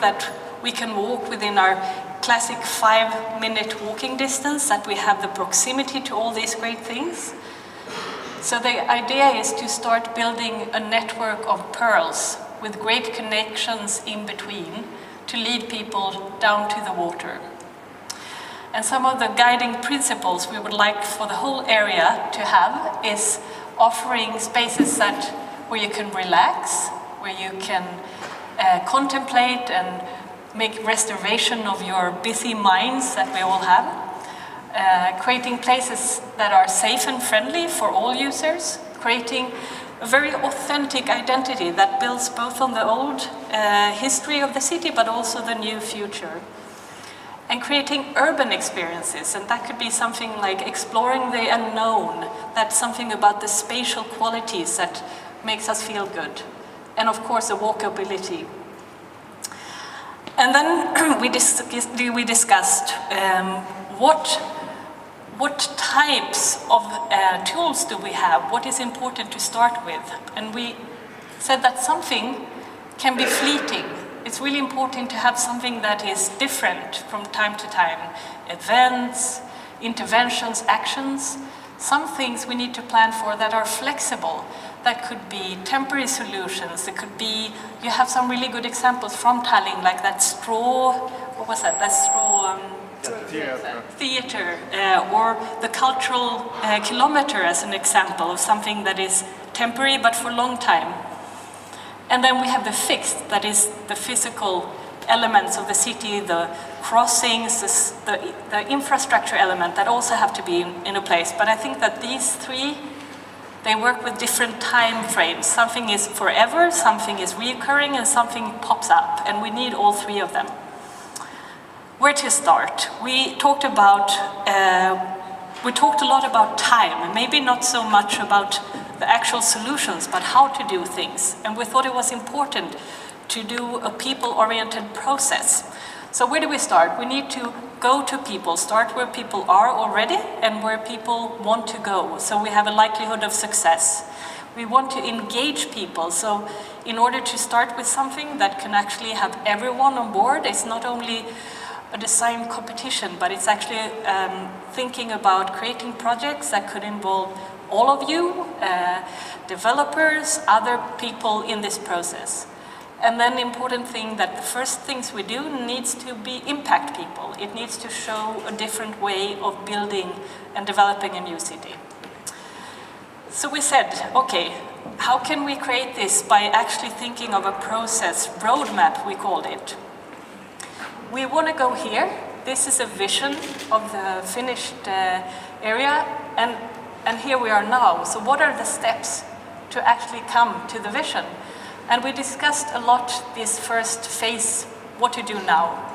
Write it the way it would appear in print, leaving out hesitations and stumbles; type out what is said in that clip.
that we can walk within our classic 5-minute walking distance, that we have the proximity to all these great things. So the idea is to start building a network of pearls with great connections in between to lead people down to the water. And some of the guiding principles we would like for the whole area to have is offering spaces where you can relax, where you can contemplate and make restoration of your busy minds that we all have. Creating places that are safe and friendly for all users, creating a very authentic identity that builds both on the old history of the city but also the new future. And creating urban experiences, and that could be something like exploring the unknown. That's something about the spatial qualities that makes us feel good. And of course, the walkability. And then we discussed what types of tools do we have? What is important to start with? And we said that something can be fleeting. It's really important to have something that is different from time to time. Events, interventions, actions. Some things we need to plan for that are flexible. That could be temporary solutions. It could be, you have some really good examples from Tallinn, like that straw, what was that? That straw theater, or the cultural kilometer as an example of something that is temporary but for a long time. And then we have the fixed, that is the physical elements of the city, the crossings, the infrastructure element that also have to be in a place. But I think that these three, they work with different time frames. Something is forever, something is recurring, and something pops up, and we need all three of them. Where to start? We talked a lot about time, and maybe not so much about the actual solutions, but how to do things. And we thought it was important to do a people-oriented process. So where do we start? We need to go to people, start where people are already and where people want to go, so we have a likelihood of success. We want to engage people, so in order to start with something that can actually have everyone on board, it's not only a design competition, but it's actually thinking about creating projects that could involve all of you, developers, other people in this process. And then the important thing that the first things we do needs to be impact people. It needs to show a different way of building and developing a new city. So we said, okay, how can we create this by actually thinking of a process, roadmap we called it. We want to go here. This is a vision of the finished area, and here we are now. So what are the steps to actually come to the vision? And we discussed a lot this first phase, what to do now.